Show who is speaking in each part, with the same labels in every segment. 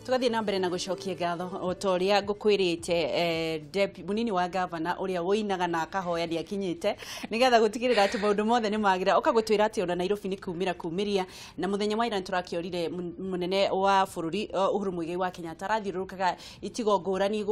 Speaker 1: tugathie na mbere na gucokia ngatho o toria ngukwirite munini wa ngavana uria woinaga na akahoya ni akinyite nigetha gutigirira ati maundu mothe ni magira ukagutwira ati ona Nairobi ni kumiria na muthenya wa ira turakiorire munene wa bururi Ũmũthĩ wa Kenya tarathiurukaga icigo ngurani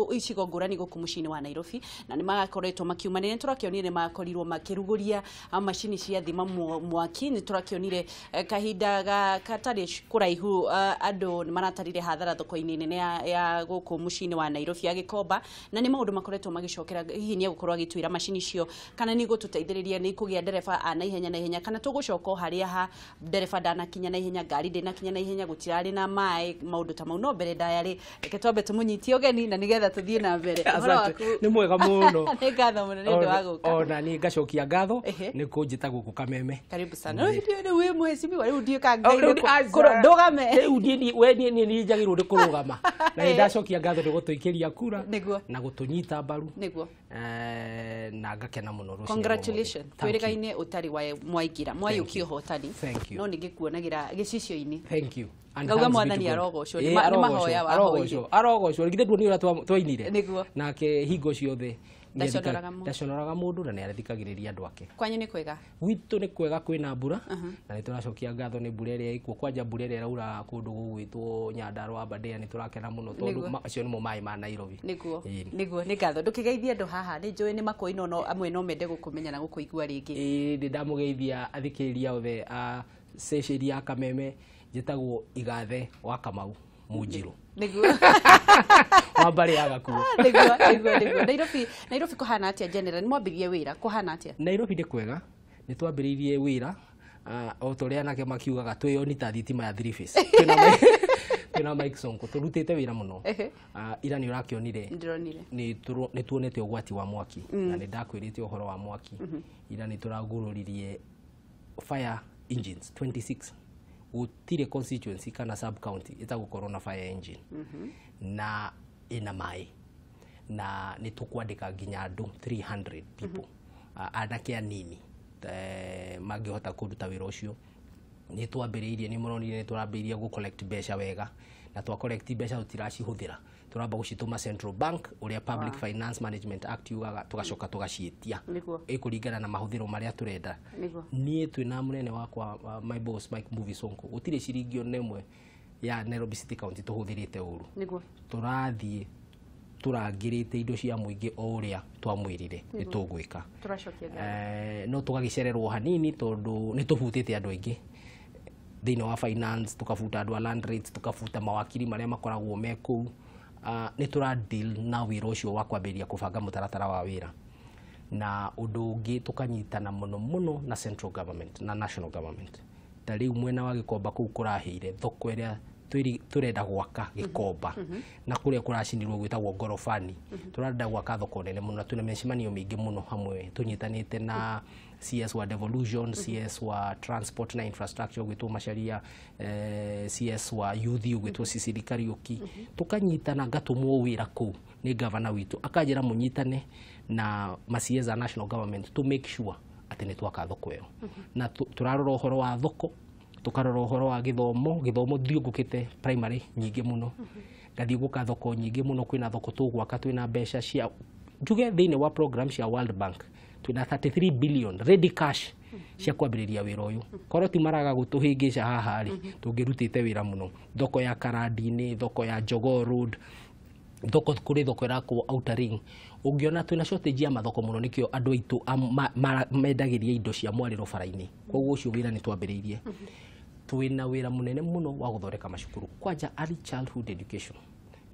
Speaker 1: guku mucini wa Nairobi na ni magakoretwo makiumanire turakionire makorirwo makiruguria macini cia thima mwaki ni turakionire kahinda katari kuraihu andu maratarire hathara thoko-ini nene ya guku mucini wa Nairobi agikomba na ni maundu makoretwo magicokera hihi ni gukorwo agitwira macini cio kana ni gututeithiriria ni kugia ndereba na ihenya kana tugucoka haria ha ndereba ndanakinya na ihenya ngari ndinakinya na ihenya gutirari na mai maundu ta mau no mbere ndayari reke twambe tumunyitie ugeni na nigetha tuthie na mbere
Speaker 2: ni mwega muno
Speaker 1: ni ngatho muno ni ndu wa guka
Speaker 2: ona ni ngacokia ngatho ni kunjita guku Kameme
Speaker 1: karibu sana ni we muhesimi wa rudi ka ndogame
Speaker 2: ni njagirwo ndi kurugama na ni ndacokia ngatho ndi gutuikiria kura na gutunyita mbaru na ngakena muno rucio
Speaker 1: congratulations twirikaine utari wa mwaigira mwayukio hotani no ningikuonagira gicicio-ini
Speaker 2: thank you
Speaker 1: ngauga mwathani arogocwo ni mahoya wa
Speaker 2: arogocwo ngithe ndwoni ura twainire nake hingo ciothe ndaconoraga mundu na ni arathikagiriria andu ake
Speaker 1: kwanyu ni kwega
Speaker 2: witu ni kwega kwina mbura na ni turacokia ngatho ni mbura iria ikuo kwanja mbura iria iraura kundu gugwitwo Nyandarua Aberdare ni turakena muno tondu acio ni mo mai ma Nairobi
Speaker 1: niguo ni ngatho ndukigeithia andu haha ni njui ni makoino no amwe no mende gukumenya na gukuigua ringi
Speaker 2: ndi ndamugeithia athikiriria othe a sesheri ya Kameme njitagwo Igathe wa Kamau Munjiru
Speaker 1: niguo
Speaker 2: wambari agakuo
Speaker 1: niguo Nairobi kuhana atia general ni mwambirie wira kuhana atia
Speaker 2: Nairobi ndi kwega ni twambiririe wira o toria nake makiugaga twiyoni ta thitima ya 3 phase twina Mike Sonko turutite wira muno ira ni urakionire ni tuonete ugwati wa mwaki na ni ndakwirite uhoro wa mwaki ira ni turagururirie fire engines 26 gutire constituency kana sub county itagukorwo na fire engine na ina mai na ni tukwandika nginya andu 300 people anake anini mangihota kuruta wira ucio ni twambiriirie ni muronire ni turambiriirie gu collect besha wega na twa collect besha utiracihuthira turamba gucituma Central Bank uria Public Finance Management Act yugaga tugacoka tugaciitia ikuringana na mahuthiro maria turenda nie twina munene wakwa my boss Mike Movie Sonko gutire ciringi onemwe ya Nairobi City County tuhuthirite uru turathie turangirite indo cia muingi o uria twamwirire ni tugwika turacokia no tugagicererwo hanini tondu ni tubutite andu aingi thini wa finance tukafuta andu land rates tukafuta mawakiri maria makoragwo meku ni tura deal na wira ucio wa kwambiria kubanga mutaratara wa wira na undu ungi tukanyitana muno na central government na national government tari mwena wa gikomba kuu kurahire thoko iria turenda gwaka gikomba na kuria kuracinirwo gwitagwo Ngorofani turenda gwaka thoko nene muno tuna mecimanio mingi muno hamwe tunyitanite na CS wa devolution CS wa transport na infrastructure gwitwo Macharia CS wa youth gwitwo Sisiri Kariuki tukanyitana ngatumwo wira ku ni gavana witu akajira munyitane na macieza national government to make sure ati ni twaka thoko iyo na turarora uhoro wa thoko tukarora uhoro wa githomo thiungukite primary nyingi muno ngathiunguka thoko nyingi muno kwina thoko tugwaka twina besha cia njuge thini wa program cia World Bank twina 33 billion ready cash cia kwambiriria wira uyu korwo ti maraga gutuhingica haha ri tungirutite wira muno thoko ya Karandini thoko ya Jogoo Road thoko kuri thoko irakwo Outer Ring ungiona twina shortage ya mathoko muno nikio andu aitu mendagiria indo cia mwariro faraini koguo ucio wira ni twambiririe twina wira munene muno wa guthoreka mashukuru kwanja early childhood education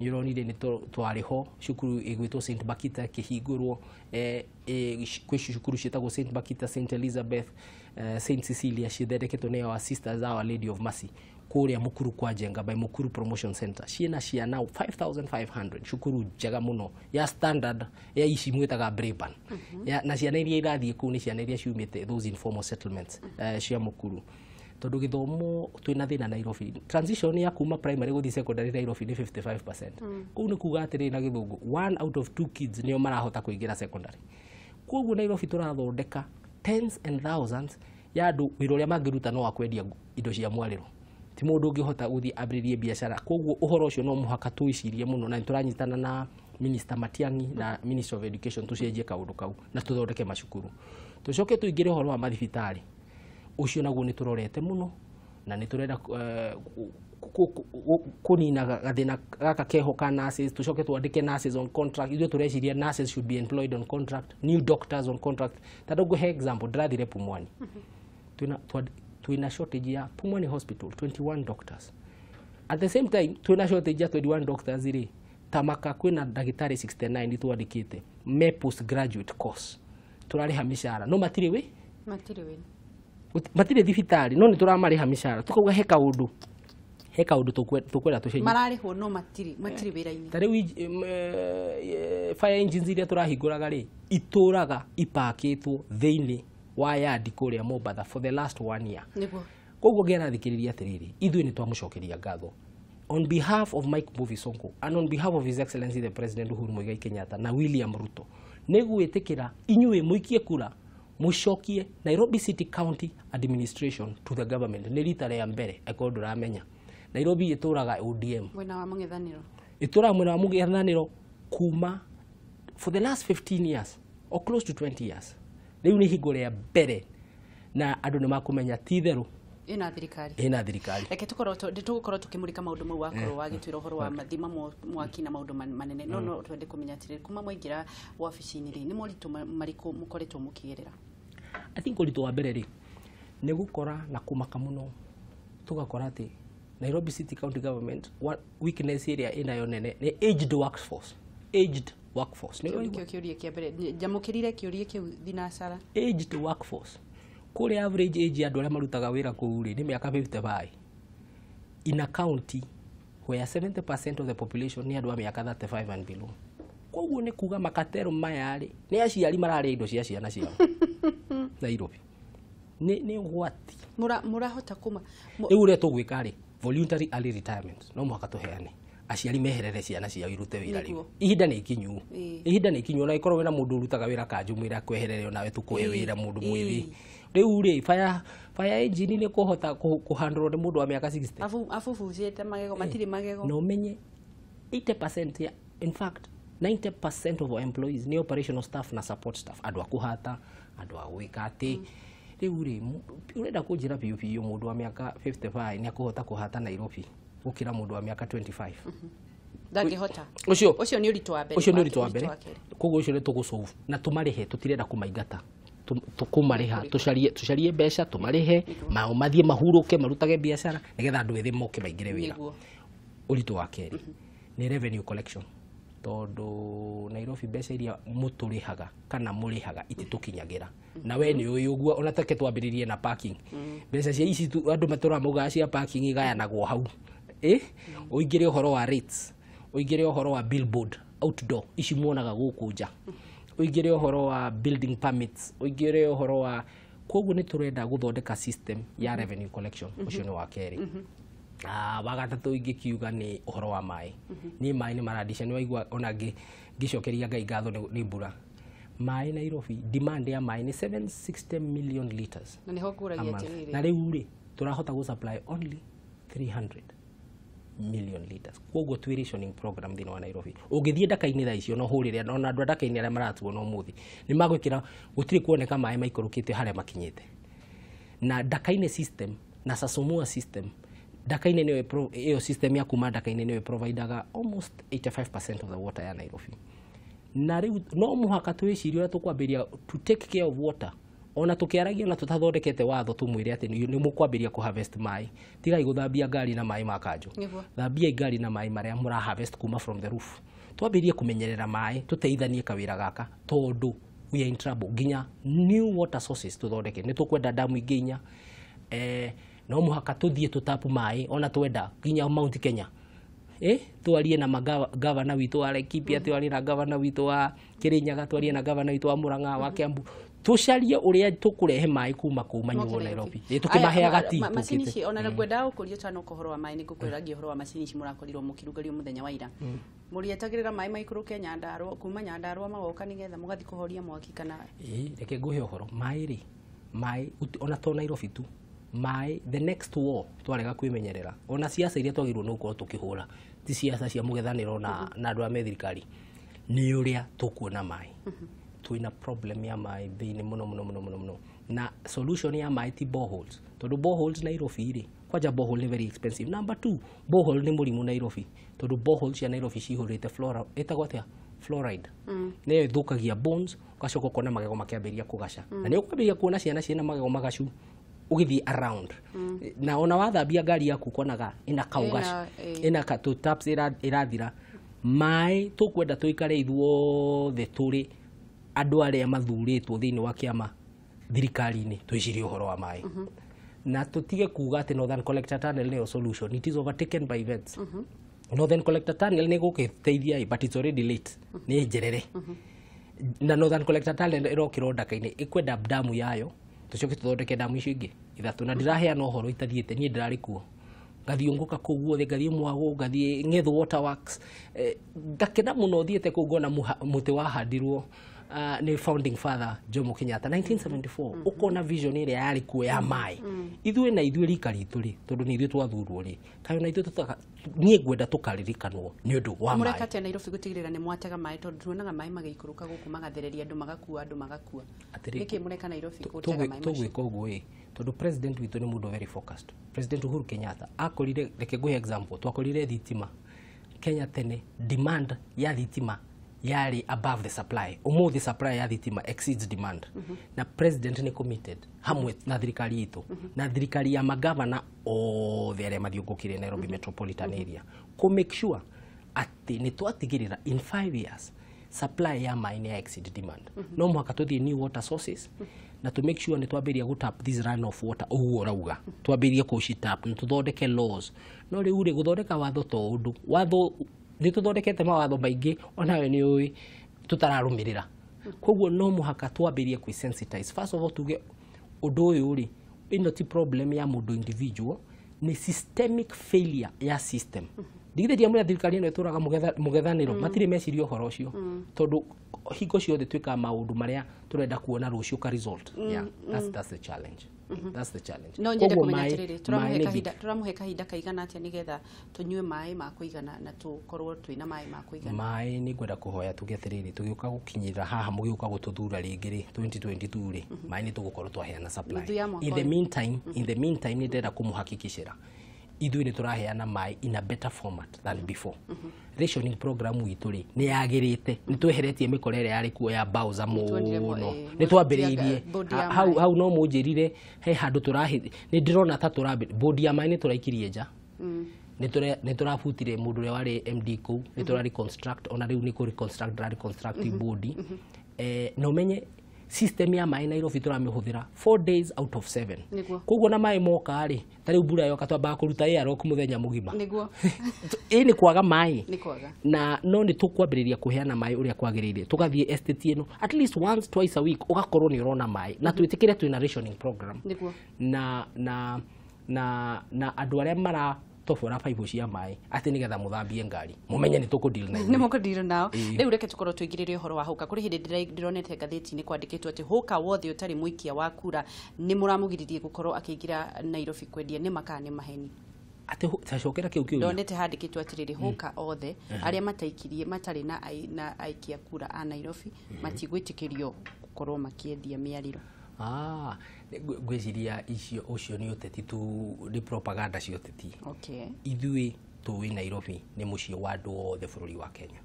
Speaker 2: nironire ni twariho shukuru igwitwo St Bakita kihingurwo kwi shukuru citagwo St Bakita St Elizabeth St Cecilia cithereketwo ni our sisters Our Lady of Mercy kuria mukuru kwa jenga by Mukuru Promotion Center ciena cia now 5500 shukuru njega muno ya standard ya ici mwitaga Breban na ciana iria irathie ku ni ciana iria ciumite those informal settlements cia mukuru tondu githomo twina thina Nairobi transition ya kuma primary guthi secondary Nairobi ni 55% ku ni kuga atiri na githungu 1 out of 2 kids nio marahota kuingira secondary koguo Nairobi turathondeka tens and thousands ya andu wira uria mangiruta no akwendia indo cia mwariro ti mũndũ ũngĩhota gũthiĩ ambĩrĩrie biacara koguo ũhoro ũcio no mũhaka twĩcirie mũno na tũranyitana na Minister Matiang'i na Minister of Education tucenjie kaũndũ kau na tũthondeke macukuru tucoke tuingĩre ũhoro wa mathibitarĩ ucio naguo nĩ tũrorete mũno na nĩ tũrenda kunina gathina gaka keho ka nurses tucoke twandike nurses on contract ithuĩ tũreciria nurses should be employed on contract new doctors on contract tondũ nguhe example ndĩrathire Pumwani twĩna shortage ya Pumwani Hospital 21 doctors at the same time twĩna shortage ya 21 doctors ire Tamaka kwĩna ndagĩtarĩ 69 twandĩkĩte me postgraduate course tũrarĩha mĩcara no matirĩ thibitarĩ no nĩ tũramarĩha mĩcara tukauga he kaũndũ tũkwenda tũcenjie
Speaker 1: mararĩhwo no matirĩ wĩra-inĩ
Speaker 2: ta rĩu fire engines iria tũrahingũraga rĩ itũraga ipakĩtwo thĩinĩ wa yard kũrĩa Mombasa for the last 1 year koguo ngĩrathikĩrĩria atĩrĩrĩ ithuĩ nĩ twamũcokeria ngatho on behalf of Mike Mbuvi Sonko and on behalf of His Excellency the President Uhuru Muigai Kenyatta na William Ruto nĩ gwĩtĩkĩra inyuĩ mũikie kura mũcokie Nairobi City County Administration to the government nĩ rita rĩa mbere eko ndũramenya Nairobi itũraga ODM
Speaker 1: mwena wa mũng'ethanĩro
Speaker 2: itũraga mwena wa mũng'ethanĩro kuma for the last 15 years or close to 20 years rĩu nĩ hingo rĩa mbere na andũ nĩ makũmenya ti therũ
Speaker 1: ina thirikari reke tũgũkorwo tũkĩmũrĩka maũndũ mau wakorwo wagĩtwĩra ũhoro wa mathima mwaki na maũndũ manene no twende kũmenya atĩrĩrĩ kuma mwaingĩra wabici-inĩ rĩ nĩ moritũ marĩkũ mũkoretwo mũkĩgerera
Speaker 2: I think ũritũ wa mbere rĩ nĩ gũkora na kũmaka mũno tũgakora atĩ Nairobi City County Government weakness area inayo nene nĩ aged workforce
Speaker 1: nĩkĩo kĩũria kĩa mbere njamũkĩrire kĩũria kĩu thinacara
Speaker 2: aged workforce kũrĩ average age andũ arĩa marutaga wĩra kũu rĩ nĩ mĩaka 55 in a county where 70% of the population nĩ andũ a mĩaka 35 and below koguo nĩ kuga makatero maya rĩ nĩ aciari mararĩa indo cia ciana ciao Nairobi nĩ ũgwati
Speaker 1: mũrahota kuma
Speaker 2: rĩu ũrĩa tũgwĩka rĩ voluntary early retirement no mũhaka tũheane aciari meherere ciana ciao irute wĩra rĩu ihinda nĩ ikinyu na ikorwo wĩna mũndũ ũrutaga wĩra kanjũ mwĩra kweherere nawe tũkũhe wĩra mũndũ mwĩthĩ rĩu rĩ fire engine nĩ kũhota kũhandũrwo nĩ mũndũ wa mĩaka 60
Speaker 1: abubucĩte magego matirĩ magego
Speaker 2: no menye 80% in fact 90% of our employees ni operational staff na support staff andũ a kũhata andũ a gwĩka atĩ rĩu rĩ ũrenda kũnjĩra biũ mũndũ wa mĩaka 55 nĩ akũhota kũhata Nairobi gũkĩra mũndũ wa mĩaka 25
Speaker 1: ndangĩhota
Speaker 2: ũcio
Speaker 1: nĩ ũritũ wa mbere
Speaker 2: koguo ũcio nĩ tũgũsolve na tũmarĩhe tũtirenda kũmaingata tũkũmarĩha tũcarie mbeca tũmarĩhe mao mathiĩ mahurũke marutage biacara nĩgetha andũ ethĩ moke maingĩre wĩra ũritũ wa kerĩ nĩ revenue collection tondũ Nairobi mbeca iria mũtũrĩhaga kana mũrĩhaga ititũkinyagĩra na we nĩ ũĩ ũguo ona take twambĩrĩrie na parking mbeca cia ici andũ matũra maugaga cia parking igayanagwo hau ũingĩre ũhoro wa rates ũingĩre ũhoro wa billboard outdoor ici muonaga gũkũ nja ũingĩre ũhoro wa building permits ũingĩre ũhoro wa koguo nĩ tũrenda gũthondeka system ya revenue collection ũcio nĩ wa kerĩ wa gatatũ ingĩkiuga nĩ ũhoro wa maĩ niĩ maĩ nĩ marandisha nĩ waigua ona ngĩcokeria Ngai ngatho nĩ mbura maĩ Nairobi demand ya maĩ nĩ 760 million liters
Speaker 1: na nĩho ngũragia atĩrĩrĩ
Speaker 2: na rĩu rĩ tũrahota gũ supply only 300 million liters koguo twĩ rationing program thĩinĩ wa Nairobi ũngĩthiĩ ndaka-inĩ thaa icio no hũrĩre ona andũ ndaka-inĩ arĩa maratuona ũmũthĩ nĩ magwĩkĩra gũtirĩ kuoneka maĩ maikũrũkĩte harĩa makinyĩte na ndaka-inĩ system na Sasomua system ndaka-inĩ nĩyo ĩyo system ya kuma ndaka-inĩ nĩyo providaga almost 85% of the water ya Nairobi na rĩu no mũhaka twĩcirie ũrĩa tũkwambĩria to take care of water ona tũkĩaragia na tũtathondekete watho tũmwĩre atĩ nĩ mũkwambĩria kũ harvest maĩ tigai gũthambia ngari na maĩ ma kanjũ thambia ngari na maĩ marĩa mũra harvest kuma from the roof twambĩrie kũmenyerera maĩ tũteithanie kawĩra gaka tondũ we are in trouble nginya new water sources tũthondeke nĩ tũkwenda damu ingĩ inya no mũhaka tũthiĩ tũtapu maĩ ona twenda nginya Mount Kenya twarie na gavana witũ wa Laikipia twarie na gavana witũ wa Kirinyaga twarie na gavana witũ wa Murang'a wa Kiambu tucarie uria tukurehe mai kuma manyuo Nairobi tukimaheaga ti
Speaker 1: macini ici ona ngwenda ũkũrio tano ũhoro wa mai nĩngũkwĩragia ũhoro wa macini ici mũrakorirwo mũkirugario mũthenya wa ira mũrietagĩrĩra mai maikũrũke Nyandarua kuma Nyandarua magoka nĩgetha mũgathi kũhoria mwaki kana
Speaker 2: reke ngũhe ũhoro mai ri mai ona to Nairobi tu mai the next war twarega kwĩmenyerera ona siasa iria twagirwo no gũkorwo tũkĩhũra ti siasa cia mũgethanĩro na andũ a thirikari nĩ ũrĩa tũkuona mai twĩna problem ya mai thĩinĩ mũno na solution ya mai ti boreholes tondũ boreholes Nairobi rĩ kwanja borehole nĩ very expensive. Number 2 borehole nĩ mũrimũ Nairobi tondũ boreholes cia Nairobi cihũrĩte flora ĩtagwo atĩa fluoride nĩ ĩthũkagia bones ũgacoka ũkona magego makĩambĩrĩria kũgaca na nĩ ũkwambĩrĩria kuona ciana ciĩna magego magacu ũgĩthiĩ around na ona wathambia ngari yaku ũkonaga ĩna kaugaci ĩna tũ taps ĩrathira mai tũkwenda tũikare ithuothe tũrĩ andũ arĩa mathurĩtwo thĩinĩ wa kĩama thirikari-inĩ twĩcirie ũhoro wa mai na tũtige kuga atĩ Northern Collector Tunnel nĩyo solution. It is overtaken by events. Northern Collector Tunnel nĩ gũgĩteithia but it's already late nĩ njerere na Northern Collector Tunnel ĩrokĩrwo ndaka-inĩ ĩkwenda damu yayo tũcoke tũthondeke damu icio ingĩ ithatũ na ndĩraheana ũhoro itathiĩte niĩ ndĩrarĩ kuo ngathiũngũka kũu guothe ngathiĩ Mwago ngathiĩ Ng'etho Waterworks ngakena mũno thiĩte kũu ngona mũtĩ wahandirwo nĩ founding father Jomo Kenyatta 1974 ukona vision ĩrĩa yarĩ kuo ya mai ithuĩ na ithuĩ rika ritũ rĩ tondũ nĩ ithuĩ twathurwo rĩ kayo na ithuĩ niĩ ngwenda tũkaririkanwo nĩ ũndũ wa mai
Speaker 1: mũreka atĩa Nairobi gũtigĩrĩra nĩ mwatega mai tondũ tuonaga mai magĩikũrũka gũkũ magathereria andũ magakua nĩkĩ mũreka Nairobi gũtega mai
Speaker 2: tũgwĩka ũguo ĩ tondũ president witũ nĩ mũndũ very focused. President Uhuru Kenyatta akorire reke ngũhe example twakorire thitima Kenya tene demand ya thitima yari above the supply. Ũmũthĩ supply ya thitima exceeds demand. Na president nĩ committed hamwe na thirikari itũ na thirikari ya magavana othe arĩa mathiũngũkĩire Nairobi metropolitan area ko make sure atĩ nĩ twatigĩrĩra in 5 years supply ya mai nĩ exceed demand. No mũhaka tũthiĩ new water sources na to make sure nĩ twambĩrĩria gũtap this run of water ũguo ũrauga twambĩrĩrie kũcitap na tũthondeke laws. No rĩu rĩ gũthondeka watho to ũndũ watho nĩ tũthondekete mawatho maingĩ onawe nĩ ũĩ tũtararũmĩrĩra koguo no mũhaka twambĩrĩrie kwĩsensitize. First of all tuge ũndũ ũyũ rĩ ĩno ti problem ya mũndũ individual nĩ systemic failure ya system. Ndigithĩria mũrĩa thirikari ĩno ĩtũraga mũgethanĩro matirĩ meciria ũhoro ũcio tondũ hingo ciothe twĩkaga maũndũ marĩa tũrenda kuona rũciũ ka result. Yeah, that's the challenge. That's the challenge.
Speaker 1: No nyende kũmenya atĩrĩrĩ tũramũhe kahinda kaigana atĩa nĩgetha tũnyue mai ma kũigana na tũkorwo twĩna mai ma kũigana.
Speaker 2: Mai nĩ ngwenda kũhoya tuge atĩrĩrĩ tũgĩũka gũkinyĩra haha mũgĩũka gũtũthura rĩngĩ rĩ 2022 rĩ mai nĩ tũgũkorwo twaheana supply. In the meantime nĩ ndĩrenda kũmũhakikishĩra ithuĩ nĩ tũraheana mai in a better format than before. Rationing program witũ rĩ nĩ yagĩrĩte nĩ tweheretie mĩkora ĩrĩa yarĩ kuo ya bauza mũno nĩ twambĩrĩirie hau no mũnjĩrire he handũ tũrahe nĩ ndĩrona ta tũrambĩrĩria bodi ya mai nĩ tũraikirie nja nĩ tũrabutire mũndũ ũrĩa warĩ MD kũu nĩ tũra reconstruct ona rĩu nĩ kũ reconstruct bodi na ũmenye system ya mai Nairobi tũramĩhũthĩra 4 days out of 7 koguo na mai moka rĩ ta rĩu mbura yoka twambaga kũruta airlock mũthenya mũgima
Speaker 1: nĩguo
Speaker 2: nĩ kwaga mai na no nĩ tũkwambĩrĩria kũheana mai ũrĩa kwagĩrĩire tũgathiĩ estate ĩno at least once twice a week ũgakorwo nĩ ũrona mai na twĩtĩkĩre twĩna rationing program na andũ arĩa mara tofora paipu cia mai atĩ nĩgetha mũthambie ngari mũmenye nĩ tũkũdeal na
Speaker 1: nĩ mũkũdeal nao rĩu reke tũkorwo twĩgirĩre ũhoro wa hũka kũrĩ hĩndĩ ndĩronete ngathĩti-inĩ kwandĩkĩtwo atĩ hũka wothe ũtarĩ mũikia wa kura nĩ mũramũgiririe gũkorwo akĩingĩra Nairobi kwendia nĩ makaa nĩ maheni
Speaker 2: atĩ tacokera kĩu kĩu
Speaker 1: ndonete handĩkĩtwo atĩrĩrĩ hũka othe arĩa mataikirie matarĩ na aikia kura a Nairobi matigwĩtĩkĩrio gũkorwo makĩendia mĩarĩro.
Speaker 2: Gwĩciria icio ũcio nĩ ũteti tu nĩ propaganda cio ũteti. Ithuĩ tũĩ Nairobi nĩ mũciĩ wa andũ othe bũrũri wa Kenya.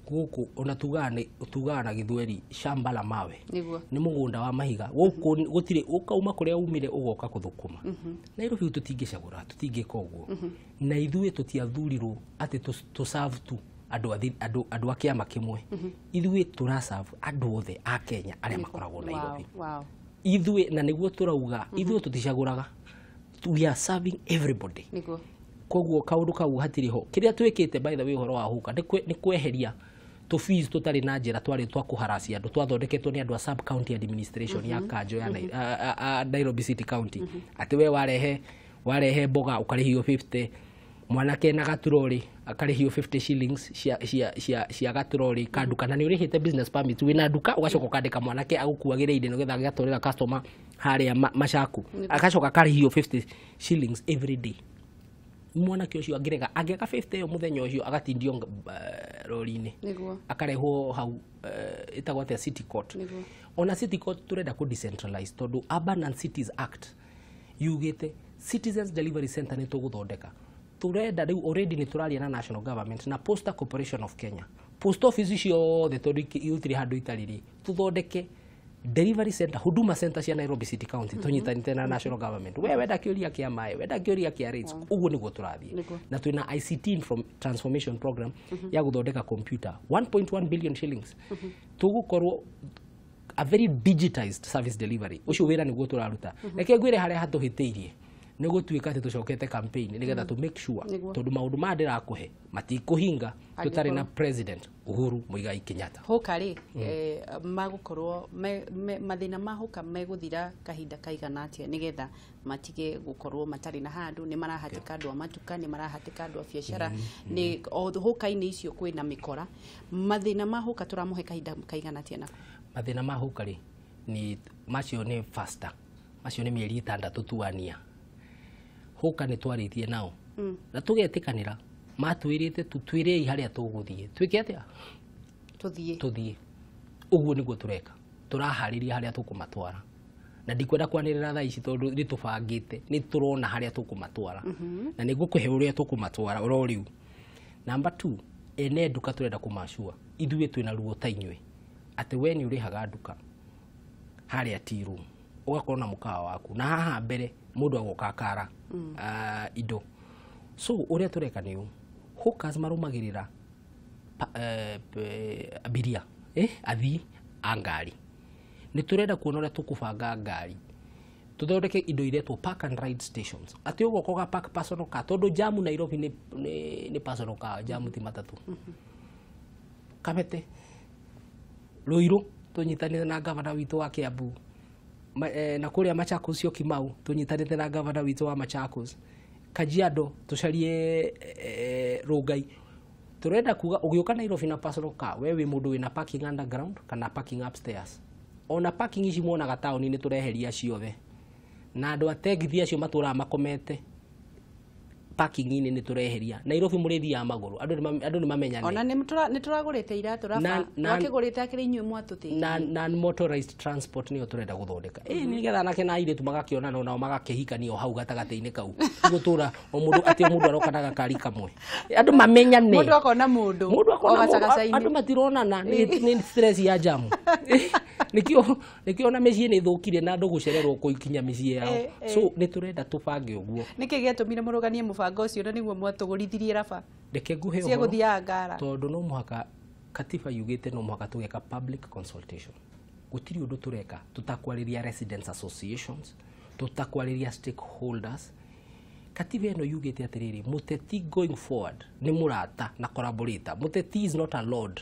Speaker 2: Gũkũ ona tugaga na Gĩthweri shamba la mawe nĩ mũgũnda wa mahiga gũkũ gũtirĩ ũkauma kũrĩa umire ũgoka kũthũkũma. Nairobi tũtingĩcagũra tũtingĩka ũguo na ithuĩ tũtiathurirwo atĩ tũserve tu andũ a kĩama kĩmwe ithuĩ tũraserve andũ othe a Kenya arĩa makoragwo Nairobi. Ithuĩ na nĩguo tũrauga ithuĩ tũticagũraga we are serving everybody. Koguo kaũndũ kau hatirĩ ho kĩrĩa twĩkĩte by the way ũhoro wa hũka nĩ kweheria fees tũtarĩ na njĩra twarĩ twa kũharacia andũ twathondeketwo nĩ andũ a sub county administration ya kanjo ya Nairobi City County atĩ we warehe mboga ũkarĩhio 50 mwanake na gaturori akarĩhio 50 shillings cia gaturori kanduka na nĩ ũrĩhĩte business permit wĩna nduka ũgacoka ũkandĩka mwanake agũkuagĩre inde nĩgetha agatwarĩra customer harĩa macaku agacoka akarĩhio 50 shillings every day mwanake ũcio angĩrega angĩaka 50 yo mũthenya ũcio agatindio rori-inĩ akarehwo hau ĩtagwo atĩa city court ona city court turenda ku decentralize tondu Urban and Cities Act yugite Citizens Delivery Center nĩ tũgũthondeka turenda rĩu already nĩ tũraria na national government na Posta Corporation of Kenya post office ciothe tondu itirĩ handũ itarĩ tuthondeke delivery center huduma center cia Nairobi City County tunyitanĩte na national government we wenda kĩũria kĩa maĩ wenda kĩũria kĩa rates ũguo nĩguo tũrathiĩ na twĩna ICT transformation program ya gũthondeka computer 1.1 billion shillings tũgũkorwo a very digitized service delivery ucio wĩra nĩguo tũraruta reke ngwĩre harĩa hatũhĩtĩirie nĩ gũtuĩka atĩ tũcokete campaign nĩgetha to make sure tondu maũndũ ma ndĩrakũhe matikũhinga tũtarĩ na president Uhuru Muigai Kenyatta
Speaker 1: hoka rĩ magũkorwo mathĩna ma hoka megũthira kahinda kaigana atĩa nĩgetha matige gũkorwo matarĩ na handũ nĩ marahatĩka andũ a matuka nĩ marahatĩka andũ a biacara nĩ hoka-inĩ icio kwĩna mĩkora mathĩna ma hoka tũramũhe kahinda kaigana atĩa na
Speaker 2: mathĩna ma hoka rĩ ni macio nĩ faster macio nĩ mĩeri 6 tuania hoka nĩ twarĩtie nao na tũgetĩkanĩra matwĩrĩte tutwĩrei harĩa tũgũthiĩ twĩke atĩa tuthiĩ ũguo nĩguo tũreka tũraharĩria harĩa tũkũmatwara na ndikwenda kwanĩrĩra thaa ici tondũ nĩ tũbangĩte nĩ tũrona harĩa tũkũmatwara na nĩ ngũkũhe ũrĩa tũkũmatwara oro rĩu number 2 ene nduka tũrenda kũmacua ithuĩ twĩna ruo ta inyuĩ atĩ we nĩ ũrĩhaga nduka harĩa tea room ugakorwo na mũkawa waku na haha mbere mũndũ agoka akara indo so ũrĩa tũreka nĩ hawkers marũmagĩrĩra abiria athii a ngari nĩ tũrenda kuona ũrĩa tũkũbanga ngari tuthondeke indo iretwo park and ride stations atĩ ũgoka ga park personal car tondu jamu Nairobi ni personal car jamu ti matatu Kamete Ruiru tunyitanĩte na ngavana witũ wa Kiambu na kũrĩa Machakos cio Kimau tunyitanĩte na ngavana witũ wa Machakos Kajiado tucarie Rongai turenda kuga ũgĩũka Nairobi na personal car we wĩ mũndũ wĩna parking underground kana parking upstairs ona parking ici muonaga taũni-inĩ tũreheria ciothe na andũ ategithi acio matũraga makomete parking-inĩ nĩ tũreheria Nairobi mũrĩthiaga magũrũ andũ nĩ mamenyane
Speaker 1: ona nĩ tũragũrĩte iratũ raba wakĩgũrĩte akĩrĩ inyuĩ mwatũtĩi
Speaker 2: na motorized transport nĩyo tũrenda gũthondeka nĩgetha nake na airĩtu magakĩonana onao magakĩhikania o hau gatagatĩ-inĩ kau gũtũra o mũndũ atĩ mũndũ aroka na gakari kamwe andũ mamenyane
Speaker 1: mũndũ akona mũndũ o gacagaca-inĩ
Speaker 2: andũ matironana nĩ stress ya jamu nikio na mĩciĩ nĩ thũkire na andũ gũcererwo kũikinya mĩciĩ yao so nĩ tũrenda tũbange ũguo
Speaker 1: nĩkĩ gĩatũmire mũrũganie mũbango ũcio na nĩguo mwatũgũrithirie raba
Speaker 2: reke nguhe
Speaker 1: cia gũthiaga ngara
Speaker 2: tondũ no mũhaka katiba yugĩte no mũhaka tũgeka public consultation gũtirĩ ũndũ tũreka tũtakwarĩria residents associations tũtakwarĩria stakeholders katiba ĩno yugĩte atĩrĩrĩ mũteti going forward nĩ mũrata na collaborator mũteti is not a lord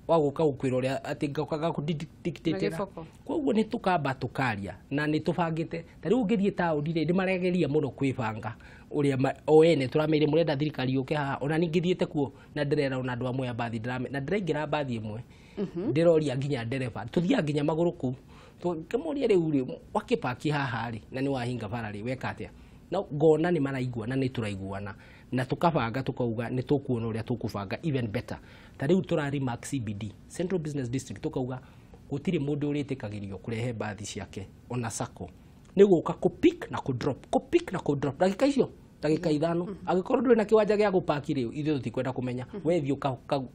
Speaker 2: wagoka gukwira uria ati ngokaga ku dictator koguo ni tukamba tukaria na ni tubangite tari ungithie taũni ri maregeria muno kwibanga uria o ene turameire murenda thirikari yuke haha ona ningithiete kuo na ndirera ona andu amwe bathi drama na ndirengira bathi imwe ndiroria nginya ndereba tuthia nginya maguru ku tukemuria riu wakipaki haha ri na ni wahinga bara ri weka atia na ngona ni maraigua na ni turaiguana na tukabanga tukauga ni tukuona uria tukubanga even better tariu turari mark CBD Central Business District tukauga gutiri mundu uritikagirio kurehe bathi ciake ona sako ni guka ku pick na ku drop dakika icio dakika ithano agikorwo nduri na kiwanja gya gupaki riu ithu tutikwenda kumenya we thi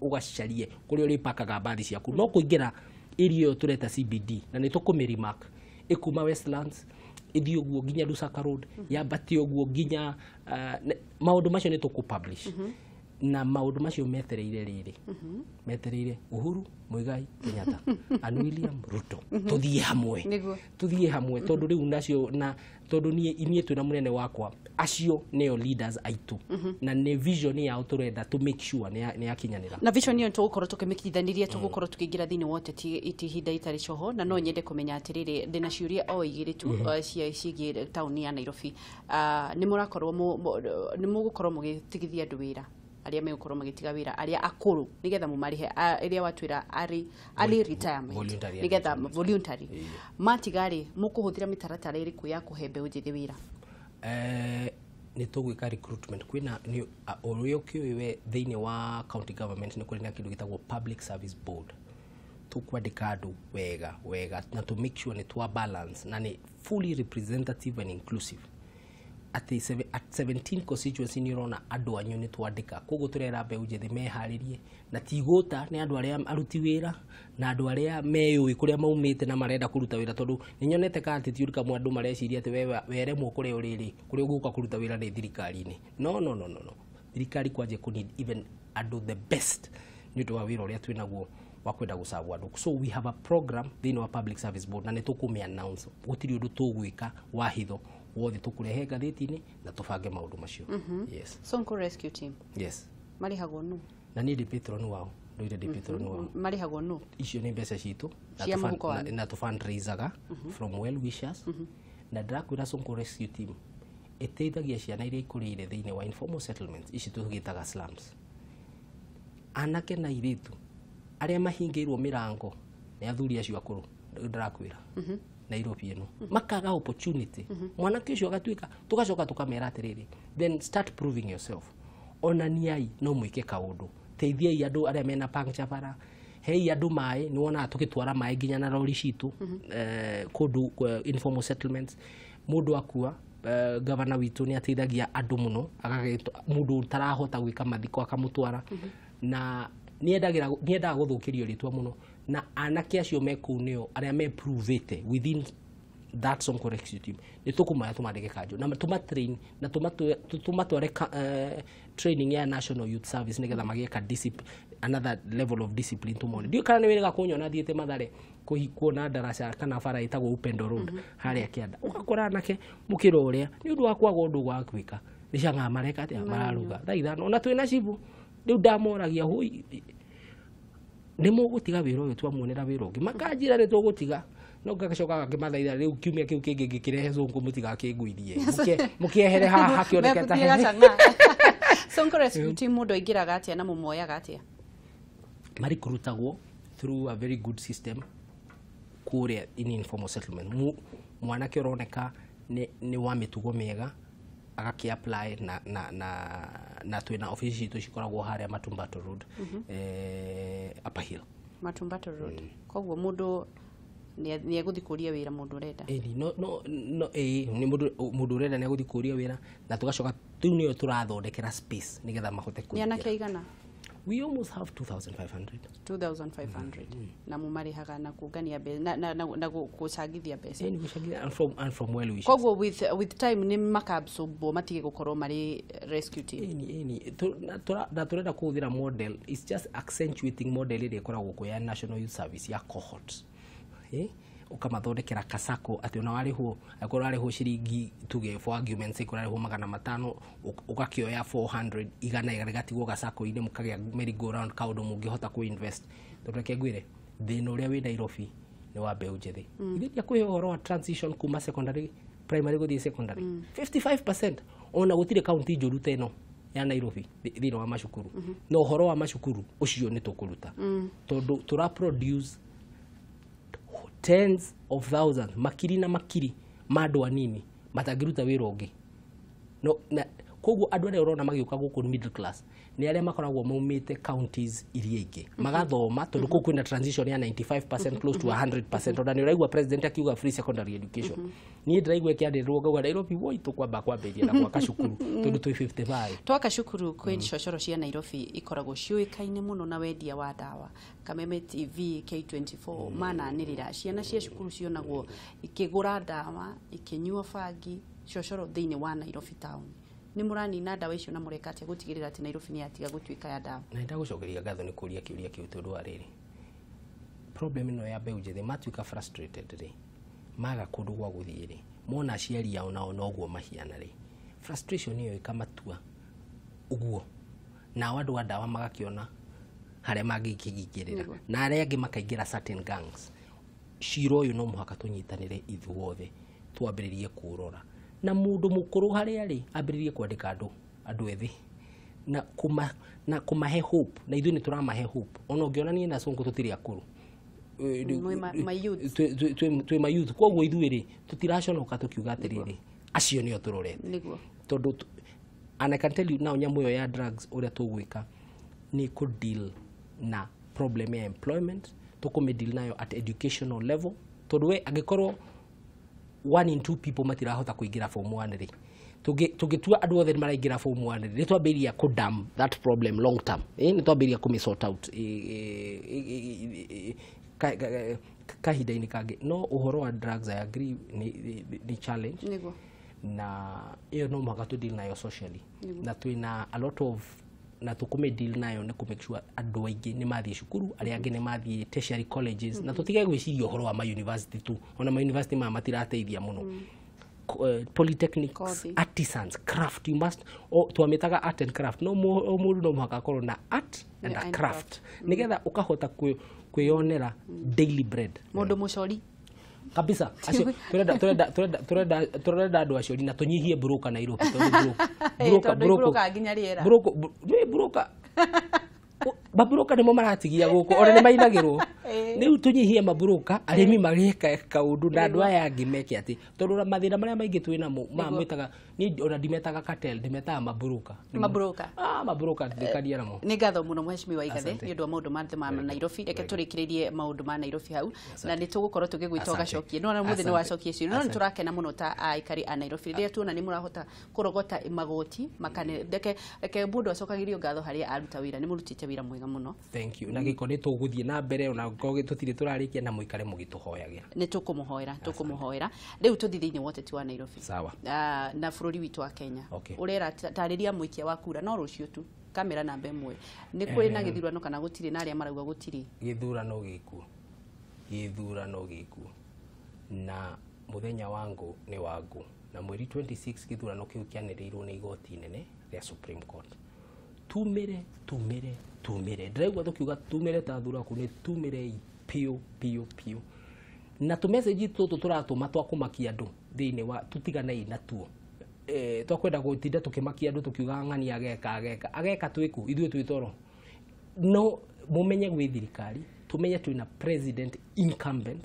Speaker 2: ugacarie kuri uri pakaga bathi ciaku no kuingira area yo tureta CBD na ni tukumiri mark ikuma Westlands ithi uguo nginya Lusaka Road yambati uguo nginya maundu macio ni tukupublish na maundu macio metereire riri metereire Uhuru Muigai Kenyatta and William Ruto tuthie hamwe tondu riu nacio na tondu nie twina munene wakwa acio neo leaders aitu na ne vision yao turenda to make sure ni yakinyanira
Speaker 1: na vision iyo tugukorwo tukimikithaniria tugukorwo tukiingira thini wote itihinda itari coho na no nyende kumenya atiriri ndina ciuria o igiri tu ciĩgiĩ tauni ya Nairobi ni murakorwo ni mugukorwo mugitigithia andu wira aria megũkorwo magĩtiga wĩra aria akũrũ nigetha mũmarĩhe aria watwĩra early retirement nigetha voluntary matigari mũkũhũthĩra mĩtaratara ĩrĩkũ ya kũhe mbeũ njĩthĩ wĩra
Speaker 2: nĩ tũgwĩka recruitment kwĩna ũrĩa ũkĩũĩ thĩinĩ wa county government nĩ kũrĩ na kĩndũ gĩtagwo public service board tukwandĩka andũ wega na to make sure nĩ twa balance na nĩ fully representative and inclusive at 17 constituency nĩ ũrona andũ anyu nĩ twandĩka koguo tũrera mbeũ njĩthĩ meharĩrie na tigũta nĩ andũ arĩa aruti wĩra na andũ arĩa meyũĩ kũrĩa maumĩte na marenda kũruta wĩra tondũ nĩ nyonete ka attitude kamwe andũ mareciria atĩ weremwo kũrĩa ũrĩrĩ kũrĩa ũgũka kũruta wĩra nĩ thirikari-inĩ no thirikari kwanje kũ need even andũ the best nĩ ũndũ wa wĩra ũrĩa twĩnaguo wa kwenda gũcabu andũ so we have a program thĩinĩ wa public service board na nĩ tũkũmĩ announce gũtirĩ ũndũ tũgwĩka wa hitho wothe tũkũrehe ngathĩti-inĩ na tũbange maũndũ macio
Speaker 1: yes Sonko rescue team
Speaker 2: yes
Speaker 1: marĩhagwo nũ
Speaker 2: na niĩ ndĩ patron wao ndoire ndĩ patron wao
Speaker 1: marĩhagwo nũ
Speaker 2: icio nĩ mbeca citũ na tũfundraisaga from well wishers na ndĩrakwĩra Sonko rescue team ĩteithagia ciana iria ikũrĩire thĩinĩ wa informal settlements ici tũgĩtaga slums anake na airĩtu arĩa mahingĩirwo mĩrango nĩ athuri acio akũrũ ndĩrakwĩra Nairobi ĩno makaga opportunity mwanake ũcio agatuĩka tũgacoka tũkamera atĩrĩrĩ then start proving yourself onaniai no mwĩke kaũndũ teithiai andũ arĩa mena puncture bara hei andũ maĩ nĩ wonaga tũgĩtwara maĩ nginya na rori citũ kũndũ informal settlements mũndũ akua ngavana witũ nĩ ateithagia andũ mũno mũndũ ũtarahota gwĩka mathiko akamũtwara na niendaga gũthũkĩrio rĩtwa mũno na anake acio me kũu nĩo arĩa me provete within that Sonko rescue team nĩ tũkũmaya tũmandĩke kanjũ na tũmatrain na tũmatware training ya National Youth Service nĩgetha magĩeka another level of discipline tũmone ndiũ kana nĩ wĩrĩga kũnyona thiĩte Mathare kuona ndaraca kana bara ĩtagwo Upendo Road harĩa kĩanda ũgakora anake mũkĩro ũrĩa nĩ ũndũ wa kwaga ũndũ wa gwĩka nĩcanga mareka atĩa mararuga thaa ithano na twĩna cibu rĩu ndamoragia hũi nĩ mũgũtiga wĩra ũyũ twamuonera wĩra ũngĩ makanjĩra nĩ tũgũtiga no ngagacoka ngĩmathaitha rĩu kiumia kĩu kĩngĩ ngĩkĩrehe Sonko mũtigakĩngũithie mũkĩehere haha hakĩoneka ta
Speaker 1: Sonko rescue team mũndũ aingĩraga atĩa na mũmoyaga atĩa
Speaker 2: marikurutagwo through a very good system kũrĩa in informal settlement mwanake ũroneka nĩ wa mĩtugo mĩega agakĩ-apply na twĩna office citũ cikoragwo harĩa Matumbato Road Upper Hill
Speaker 1: Matumbato Road koguo mũndũ nĩ egũthi kũria wĩra mũndũ ũrenda
Speaker 2: nĩ mũndũ ũrenda nĩ egũthi kũria wĩra na tũgacoka rĩu nĩyo tũrathondekera space nĩgetha mahote
Speaker 1: kũingĩra. Nĩ anake aigana?
Speaker 2: We almost have 2,500.
Speaker 1: 2,500 na mũmarĩhaga na kũngania mbeca na gũcangithia mbeca.
Speaker 2: And from well wishes.
Speaker 1: Koguo with time nĩ makabsorbo matige gũkorwo marĩ rescue team.
Speaker 2: Na tũrenda kũhũthĩra model is just accentuating model ĩrĩa ĩkoragwo kuo ya National Youth Service ya cohorts. Ukamathondekera kasako ati ona warĩhwo akorwo arĩhwo ciringi tuge for arguments ĩkorwo arĩhwo 500 ũgakĩoya 400 igana igatigwo gasako-inĩ mũkagĩa merry go round kaũndũ mũngĩhota kũ-invest tondũ reke ngwĩre thĩna ũrĩa wĩ Nairobi nĩ wa mbeũ njĩthĩ ithiĩ kwĩ ũhoro wa transition kuma secondary primary gũthiĩ secondary 55% ona gũtirĩ kaunti njũru ta ĩno ya Nairobi thĩinĩ wa macukuru na ũhoro wa macukuru ũcio nĩ tũkũruta tondũ tũra produce tens of thousands makiri na makiri mandũ anini matangĩruta wĩra ũngĩ no na koguo andũ arĩa ũrona magĩũka gũkũ middle class nĩ arĩa makoragwo maumĩte counties iria ingĩ magathoma tondũ kũu kwĩna transition ya 95% close to 100% ona nĩ ũraigua president akiuga free secondary education niĩ ndĩraigua kĩanĩrĩrwo ngauga Nairobi woi tũkwamba kwambĩrĩria na gwaka cukuru tondũ twĩ 55
Speaker 1: twaka cukuru kwĩ cocoro cia Nairobi ikoragwo ciũĩkaine mũno na wendia wa ndawa Kameme TV K24 mananĩrĩra ciana cia cukuru cionagwo ikĩgũra ndawa ikĩnyua bangi cocoro thĩinĩ wa Nairobi town nĩ mũranina ndawa icio na mũreka atĩa gũtigĩrĩra atĩ Nairobi nĩ yatiga gũtuĩka ya ndawa
Speaker 2: na ndagũcokeria ngatho nĩ kũria kĩũria kĩu tondũ wa rĩrĩ problem ĩno ya mbeũ njĩthĩ matuĩka frustrated rĩ maga kũndũ gwa gũthiĩ rĩ mona aciari yao nao noguo mahiana rĩ frustration ĩyo ĩkamatua ũguo na andũ a ndawa magakĩona harĩa mangĩkĩingĩrĩra na arĩa angĩ makaingĩra certain gangs ciro ũyũ no mũhaka tũnyitanĩre ithuothe twambĩrĩrie kũrora na mũndũ mũkũrũ harĩa rĩ ambĩrĩrie kwandĩka andũ ethĩ na kumahe hope na ithuĩ nĩ tũramahe hope ona ũngĩonanie na Sonko tũtirĩ akũrũ twĩ ma youth koguo ithuĩ rĩ tũtiraconoka tũkiuga atĩrĩrĩ acio nĩo tũrorete tondũ and I can tell you now nyamũ ĩyo ya drugs ũrĩa tũgwĩka nĩ kũ deal na problem ya employment tũkũmĩ deal nayo at educational level tondũ we angĩkorwo 1 in 2 people matirahota kũingĩra form 1 rĩ tũngĩtua andũ othe maraingĩra form 1 rĩ nĩ twambĩrĩria kũ dam that problem long term nĩ twambĩrĩria kũmĩ sort out kahinda-inĩ kangĩ no ũhoro wa drugs I agree ni challenge na iyo no mũhaka tũ deal nayo socially na twĩna a lot of na tũkũmĩ deal nayo nĩ kũ make sure andũ aingĩ nĩ mathiĩ cukuru arĩa angĩ nĩ mathiĩ tertiary colleges na tũtige gwĩciria ũhoro wa ma university tu ona ma university matirateithia mũno polytechnics artisans craft you must twamĩtaga art and craft no mũndũ no mũhaka akorwo na art and a craft nĩgetha ũkahota kwĩyonera daily bread
Speaker 1: mũndũ mũcori
Speaker 2: kabisa acio turenda andũ acio na tunyihie broker Nairobi tondũ
Speaker 1: broker nginya riera
Speaker 2: broker mabroka nĩmo maratigia gũkũ ona nĩ mainagĩrwo rĩu tunyihie mabroka arĩmi magĩka kaũndũ na andũ aya angĩ meke atĩ tondũ mathĩna marĩa maingĩ twĩna mametaga ni ona ndimetaga cartel ndimetaga mabroka mabroka ndikaria namo
Speaker 1: nĩ ngatho mũno mheshimiwa Igathe nĩ ũndũ wa maũndũ ma Nairobi reke tũrĩkĩrĩrie maũndũ ma Nairobi hau na nĩ tũgũkorwo tũgĩgwĩta gacokie no mũthĩ nĩ wacokie cio no nĩ tũrakena mũno ta aikari a Nairobi rĩrĩa tuona nĩ mũrahota kũrogota magoti makane reke mũndũ acokagĩrio ngatho harĩa aruta wĩra nĩ mũrutĩte wĩra mwega mũno
Speaker 2: thank you na gĩko nĩ tũgũthiĩ na mbere ona ngogĩ tũtirĩ tũrarĩkia na mũikare mũgĩtũhoyagĩra
Speaker 1: nĩ tũkũmũhoera rĩu tũthi thĩinĩ wa ũteti wa Nairobi
Speaker 2: sawa
Speaker 1: na bũrũri witũ wa Kenya ũrera tarĩria mũikia wa kura no rũciũ tu kamera namba 1 nĩ kũrĩ na gĩthurano kana gũtirĩ na arĩa marauga gũtirĩ
Speaker 2: gĩthurano gĩkuo na mũthenya wangu nĩ wangu na mweri 26 gĩthurano kĩu kĩanĩrĩirwo nĩ igoti inene rĩa Supreme Court tumire ndĩraigua tũkiuga tumire ta thura ku nĩ tumire piu na tũ message tũtũ tũratũma twakũmakia andũ thĩinĩ wa tũtiganai na tuo twakwenda gũtinda tũkĩmakia andũ tũkiuga ng'ani ageka twĩku ithuĩ twĩ toro no mũmenye gwĩ thirikari tũmenye twĩna president incumbent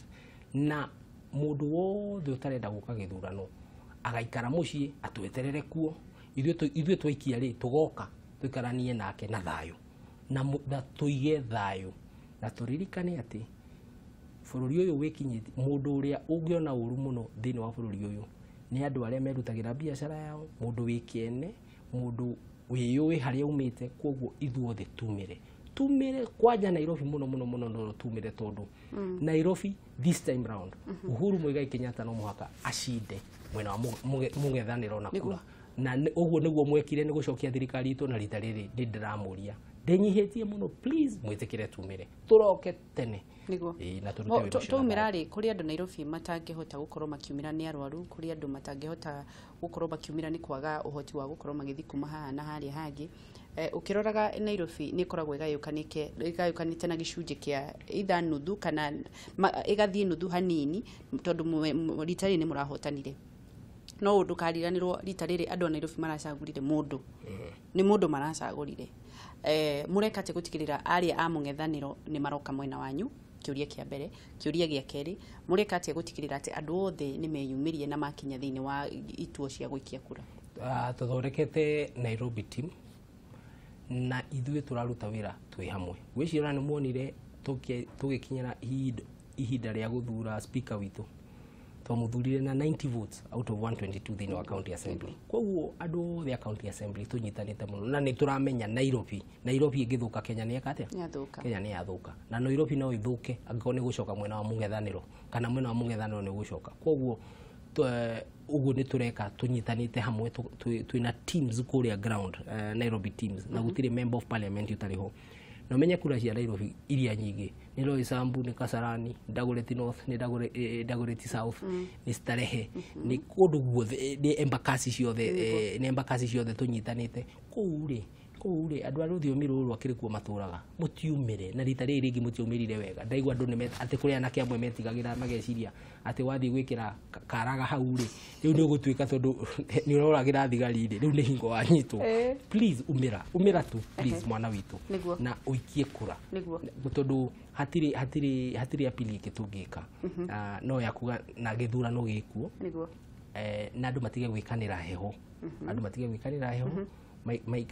Speaker 2: na mũndũ wothe ũtarenda gũka gĩthurano agaikara mũciĩ atweterere kuo ithuĩ twaikia rĩ tũgoka tũikaranie nake na thayũ na tũige thayũ na tũririkane atĩ bũrũri ũyũ wĩkinyĩte mũndũ ũrĩa ũngĩona ũru mũno thĩinĩ wa bũrũri ũyũ nĩ andũ arĩa merutagĩra biacara yao mũndũ wĩkĩene mũndũ wĩyũĩ harĩa umĩte koguo ithuothe tumire kwanja Nairobi mũno no tumire tondũ Nairobi this time round Uhuru Muigai Kenyatta no mũhaka acinde mwena wa mũng'ethanĩro na kura na ũguo nĩguo mwekire nĩ gũcokia thirikari itũ na rita rĩrĩ ndĩramũria ndĩnyihĩtie mũno please mwĩtĩkĩre tumire tũroke tene
Speaker 1: na tũmĩra rĩ kũrĩ andũ Nairobi matangĩhota gũkorwo makiumĩra nĩ arwaru kũrĩ andũ matangĩhota gũkorwo makiumĩra nĩ kwaga ũhoti wa gũkorwo magĩthiĩ kuma haha na harĩa hangĩ ũkĩroraga Nairobi nĩ koragwo igayũkanĩte na gĩcunjĩ kĩa either nuthu kana igathiĩ nuthu hanini tondũ rita rĩrĩ nĩ mũrahotanire no ũndũ kariganĩrwo rita rĩrĩ andũ a Nairobi maracagũrire mũndũ nĩ mũndũ maracagũrire mũreka atĩ gũtigĩrĩra arĩa a mũng'ethanĩro nĩ maroka mwena wanyu kĩũria kĩa mbere kĩũria gĩa kerĩ mũreka atĩ gũtigĩrĩra atĩ andũ othe nĩ meyumĩrie na makinya thĩinĩ wa ituo cia gũikia kura
Speaker 2: tũthondekete Nairobi team na ithuĩ tũraruta wĩra twĩ hamwe gwĩciria nĩ muonire tũgĩkinyĩra ihinda rĩa gũthura speaker witũ twamuthurire na 90 votes out of 122 thĩinĩ wa county assembly koguo andũ othe a county assembly tũnyitanĩte mũno na nĩ tũramenya Nairobi ĩngĩthũka Kenya nĩ eka atĩa Kenya nĩ yathũka na Nairobi no ĩthũke angĩkorwo nĩ gũcoka mwena wa mũng'ethanĩro kana mwena wa mũng'ethanĩro nĩ gũcoka koguo ũguo nĩ tũreka tũnyitanĩte hamwe twĩna teams kũrĩa ground Nairobi teams na gũtirĩ member of parliament ũtarĩ ho na menye kura cia Nairobi iria nyingĩ nĩ Roysambu nĩ Kasarani Dagoretti North nĩ Dagoretti South nĩ Starehe nĩ kũndũ guothe nĩ embakasi ciothe tũnyitanĩte kũu rĩ kũu rĩ andũ a rũthiomi rũrũ akĩrĩ kuo matũraga mũtiumĩre na rita rĩrĩ rĩngĩ mũtiumĩrire wega ndaigua andũ atĩ kũrĩ anake amwe metigagĩra mageciria atĩ wathiĩ gwĩkĩra karaga hau rĩ rĩu nĩ ũgũtuĩka tondũ nĩ ũroragĩra thigari rĩ rĩu nĩ hingo wanyitwo please umĩra tu please mwana witũ na ũikie kura tondũ hatirĩ apili ĩngĩ tũngĩka no ya kuga na gĩthurano gĩkuo na andũ matige gwĩkanĩra heho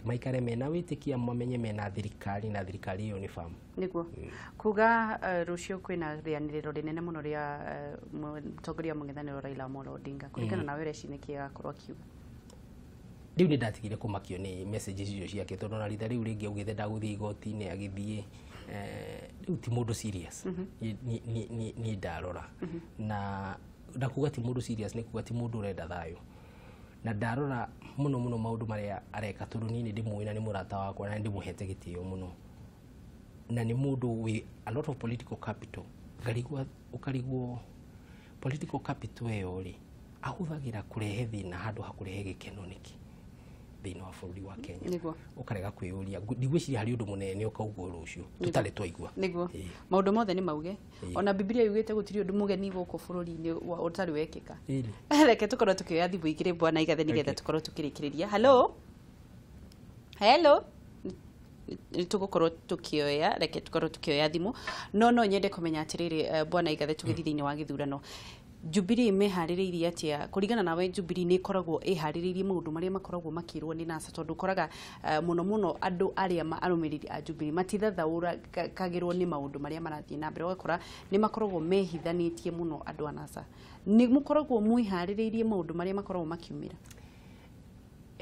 Speaker 2: maikare mena wĩtĩkia mamenye mena thirikari na thirikari ĩyo nĩ famu
Speaker 1: nĩguo kuga rũciũ kwĩna rĩanĩrĩro rĩnene mũno rĩa mũtongoria wa mũng'ethanĩro Raila Amolo Odinga kũringana nawe reciria nĩkĩ agakorwo akiuga
Speaker 2: rĩu nĩ ndatigire kũmakio nĩ messages icio ciake tondũ na rita rĩu rĩngĩ augĩte ndagũthiĩ igoti-inĩ agĩthiĩ rĩu ti mũndũ serious niĩ ndarora na kuga ti mũndũ serious nĩ kuga ti mũndũ ũrenda thayũ na ndarora mũno maũndũ marĩa areka tondũ niĩ nĩ ndĩmũĩ na nĩ mũrata wakwa na nĩ ndĩmũhete gĩtĩo mũno na nĩ mũndũ wĩ a lot of political capital ũkarigwo political capital ĩyo rĩ ahũthagĩra kũrehe thĩna handũ ha kũrehe gĩkeno nĩkĩ thĩinĩ wa bũrũri wa Kenya ũkarega kwĩyũria ndigwĩciria harĩ ũndũ mũnene ũkaugwo rũciũ tũtarĩ twaigua
Speaker 1: nĩguo maũndũ mothe nĩ mauge ona Biblia yugĩte gũtirĩ ũndũ mũgeni gũkũ bũrũri-inĩ ũtarĩ wekĩka reke tũkorwo tũkĩoya thimũ igĩrĩ Bwana Igathe nĩgetha tũkorwo tũkĩrĩkĩrĩria hello tũgũkorwo tũkĩoya reke tũkorwo tũkĩoya thimũ no nyende kũmenya atĩrĩrĩ Bwana Igathe tũgĩthiĩ thĩinĩ wa gĩthurano Jubilee meharĩrĩirie atĩa kũringana nawe Jubilee nĩ ĩkoragwo ĩharĩrĩirie maũndũ marĩa makoragwo makĩrwo nĩ NASA tondũ ũkoraga mũno andũ arĩa arũmĩrĩri a Jubilee matithathaũragĩrwo nĩ maũndũ marĩa marathiĩ na mbere ũgakora nĩ makoragwo mehithanĩtie mũno andũ a NASA nĩ mũkoragwo mwĩharĩrĩirie maũndũ marĩa makoragwo makiumĩra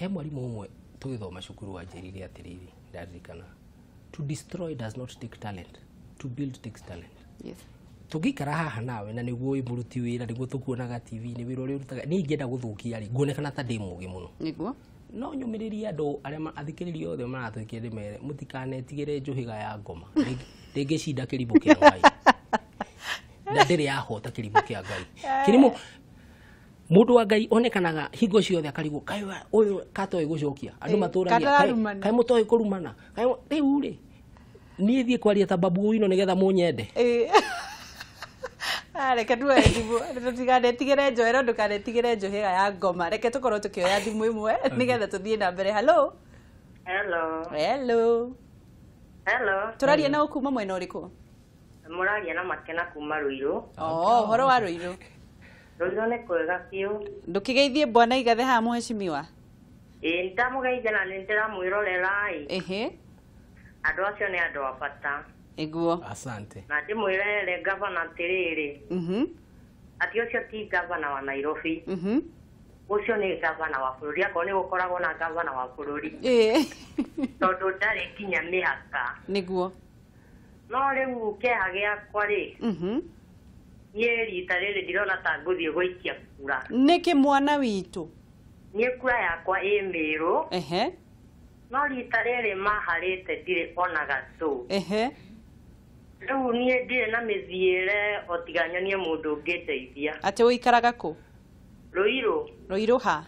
Speaker 2: mwarimũ ũmwe tũgĩthoma cukuru wanjĩrire atĩrĩrĩ ndaririkana to destroy does not take talent to build takes talent tũngĩikara haha nawe na nĩguo wĩ mũruti wĩra nĩguo tũkuonaga TV-inĩ wĩra ũrĩa ũrutaga nĩ ingĩenda gũthũkia rĩ nguonekana ta ndĩ mũũgĩ mũno
Speaker 1: nĩguo
Speaker 2: no nyũmĩrĩrie andũ arĩa athikĩrĩria othe maratũikia ndĩmere mũtikanetigĩre njũhĩga ya ngoma ndĩngĩcinda kĩrimũ kĩa Ngai na ndĩrĩ yahota kĩrimũ kĩa Ngai kĩrimũ mũndũ wa Ngai onekanaga hingo ciothe akarigwo kaĩ ũyũ katoĩ gũcokia andũ matũragia kaĩ mũtoĩ kũrumana rĩu rĩ niĩ thiĩ kwaria ta babu ino nĩgetha mũnyende
Speaker 1: reke tuoye thimũ tũtiganetigĩre njoero ndũkanetigĩre njũhĩga ya ngoma reke tũkorwo tũkĩoya thimũ ĩmwe nĩgetha tũthiĩ na mbere hello tũraria na ũkuma mwena ũrĩkũ
Speaker 3: mũraria na Makena kuma Rũirũ
Speaker 1: ũhoro wa Rũirũ
Speaker 3: Rũirũ nĩ kwega biũ
Speaker 1: ndũkĩgeithie Bwana Igathe haha mũheshimiwa
Speaker 3: nĩndamũgeithia na nĩndĩramwĩrorera andũ acio nĩ andũ a bata
Speaker 1: iguo
Speaker 2: asante
Speaker 3: na ndĩmwĩrere ngavana atĩrĩrĩ atĩ ũcio ti ngavana wa Nairobi ũcio nĩ ngavana wa bũrũri akorwo nĩ gũkoragwo na ngavana wa bũrũri tondũ ndarĩ kinya mĩhaka
Speaker 1: nĩguo
Speaker 3: no rĩu kĩeha gĩakwa rĩ niĩ rita rĩrĩ ndirona ta ngũthiĩ gũikia kura
Speaker 1: nĩkĩ mwana witũ
Speaker 3: niĩ kura yakwa ĩ Mĩrũ no rita rĩrĩ maharĩte ndirĩ ona gatũ rĩu niĩ ndirĩ na mĩthiĩre o tiga nyonie mũndũ ũngĩndeithia
Speaker 1: atĩ ũikaraga kũ
Speaker 3: Rũirũ
Speaker 1: ha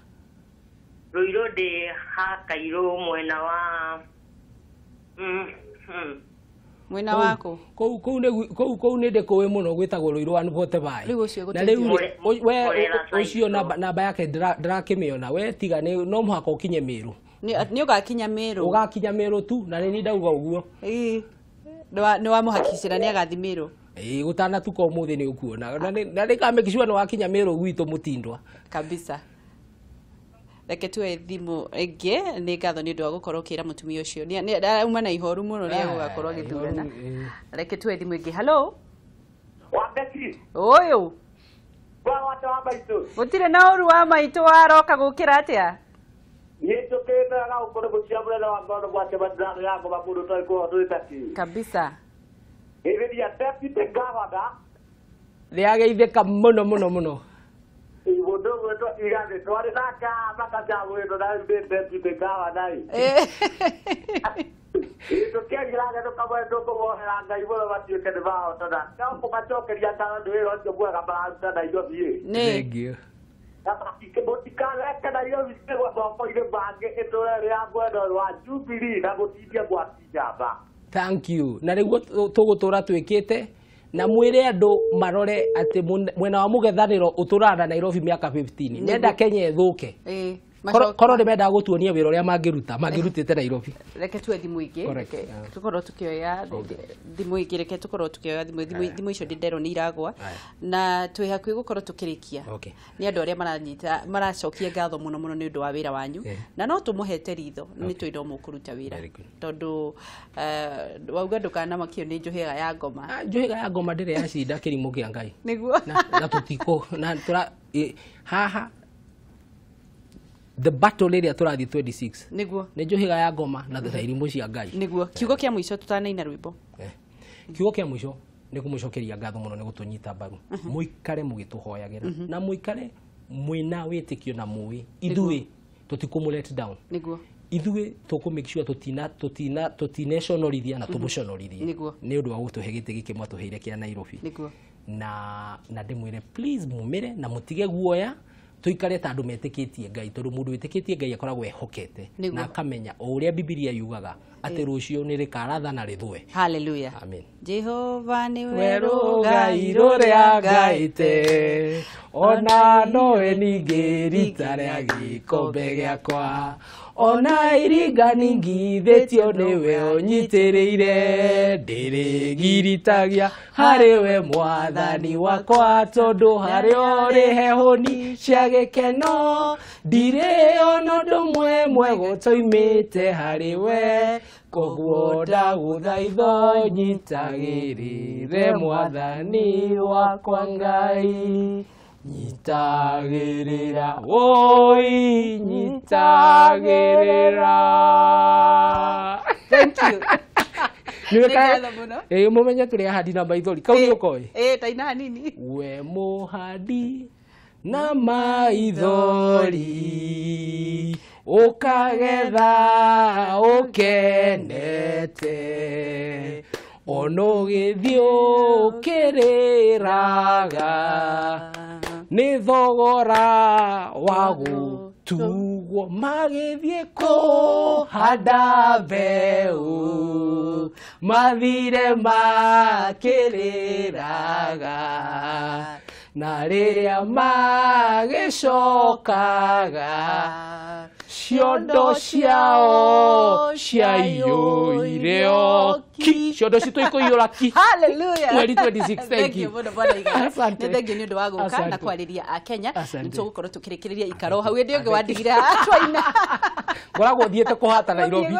Speaker 3: Rũirũ ndĩ ha Kairũ mwena wa
Speaker 2: mwena wako kũu nĩ ndĩkũĩ mũno gwĩtagwo Rũirũ wa Nũbotebai na rĩu we ũcio namba yake ndĩrakĩmĩona we tiga no mũhaka ũkinye Mĩrũ
Speaker 1: nĩ ũgakinya Mĩrũ
Speaker 2: tu na nĩ ndauga ũguo
Speaker 1: nĩ wamũhakicĩra nĩ agathi Mĩrũ
Speaker 2: gũtanatuka ũmũthĩ nĩ ũkuona na nĩkamĩkicua nĩ wakinya Mĩrũ gwitũ mũtindwa
Speaker 1: kabisa reke tuoye thimũ ĩngĩ nĩ ngatho nĩ ũndũ wa gũkorwo ũkĩra mũtumia ũcio uma na ihoru mũno nĩ egũgakorwo agĩthurana reke tuoye thimũ ĩngĩ hello ũyũ gũtirĩ na ũru wa maitũ waroka gũkĩra atĩa kabisa
Speaker 2: nĩageithĩka mũno
Speaker 4: Mũtikaneke Nairobi moko-inĩ mangĩ ĩtũũra rĩa mwena wa Jubilee na gũtithia gwaki njamba.
Speaker 2: Thank you. Na rĩguo tũgũtũũra twĩkĩte na mwĩre andũ marore atĩ mwena wa mũgethanĩro ũtũũraga na Nairobi mĩaka 15. Nenda Kenya ĩthũke. Korwo nĩ mendaga gũtuonia wĩra ũrĩa mangĩrutĩte Nairobi.
Speaker 1: Reke tuwe thimũ ingĩ. Tũkorwo tukĩoya thimũ ingĩ, reke tũkorwo tukĩoya thimũ icio ndĩrerwo nĩ iragwa. Na twĩ hakuhĩ gũkorwo tũkĩrĩkia. Nĩ andũ arĩa maracokia ngatho mũno mũno nĩ ũndũ wa wĩra wanyu. Na no tũmũhete ritho nĩ twĩna mũkũruta wĩra. Tondũ wauga ndũkanamakio nĩ njũhĩga ya ngoma.
Speaker 2: Njũhĩga ya ngoma ndĩrĩ yacinda kĩrimũ kĩa Ngai.
Speaker 1: Nĩguo.
Speaker 2: Na tũtikũ na haha the battle ĩrĩa tũrathiĩ 26
Speaker 1: nĩguo
Speaker 2: nĩ njũhĩga ya ngoma na thairimũ cia Ngai.
Speaker 1: Nĩguo kiugo kĩa mũico tutanaina rwĩmbo.
Speaker 2: Kiugo kĩa mũico nĩ kũmũcokeria ngatho mũno nĩ gũtũnyita mbaru. Mũikare mũgĩtũhoyagĩra na mũikare mwĩna wĩtĩkio na mũĩ ithuĩ tũtikũmũ let down.
Speaker 1: Nĩguo
Speaker 2: ithuĩ tũkũ make sure tũtineconorithia na tũmũconorithia nĩ ũndũ wa gũtũhe gĩtĩ gĩkĩ mwatũheire kĩa Nairobi.
Speaker 1: Nĩguo
Speaker 2: na ndĩmwĩre please mumĩre na mũtige guoya tuikare ta andũ metĩkĩtie Ngai tondũ mũndũ wĩtĩkĩtie Ngai akoragwo ehokete na akamenya o ũrĩa Biblia yugaga atĩ rũciũ nĩ rĩkaratha na rĩthũe.
Speaker 1: Hallelujah.
Speaker 2: Amen.
Speaker 1: Jehova nĩ
Speaker 2: Rũgai rũrĩa ngaĩte ona nowe ningĩ rita rĩa gĩkombe gĩakwa ona iringa ningithĩtio nĩwe ũnyitĩrĩire ndĩrĩgiritagia harĩ we mwathani wakwa tondũ harĩ ũrĩ hehoni cia gĩkeno ndirĩ ona ũndũ mwemwe gũtoimĩte harĩ we koguo ndagũthaitha nyitagĩrĩre mwathani wakwa Ngai. Nyitagĩrĩra oi nyitagĩrĩra.
Speaker 1: Thank you.
Speaker 2: Mũmenye tũrĩ ahandi na maithori kau nĩ ũkoĩ
Speaker 1: taina hanini
Speaker 2: we mũhandi na maithori ũkagetha ũkenete ona ũgĩthiĩ ũkĩrĩraga nĩ thogora wa gũtugwo magĩthiĩ kũhanda mbeũ mathire makĩrĩraga na rĩrĩa magĩcokaga ciondo ciao ciaiyũire oki ciondo citũ ikũiyũra ki.
Speaker 1: Hallelujah.
Speaker 2: 2026. Thank you.
Speaker 1: Nĩ thengi nĩ ũndũ wa gũka na kwarĩria Akenya. Nĩ tũgũkorwo tũkĩrĩkĩrĩria ikaro hau hĩndĩ ũngĩ wandigire twĩna
Speaker 2: ngoragwo thiĩte kũhata Nairobi.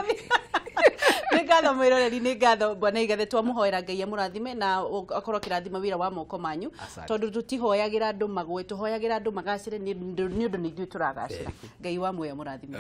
Speaker 1: Nĩ ngatho mwĩroreri, nĩ ngatho Bwana Igathe, twamũhoera Ngai amũrathime na akorwo kĩrathima wĩra wa moko manyu tondũ tũtihoyagĩra andũ magwe, tũhoyagĩra andũ magacĩre nĩ ũndũ nĩ ithuĩ tũragacĩra. Ngai wa muoyo amũrathime.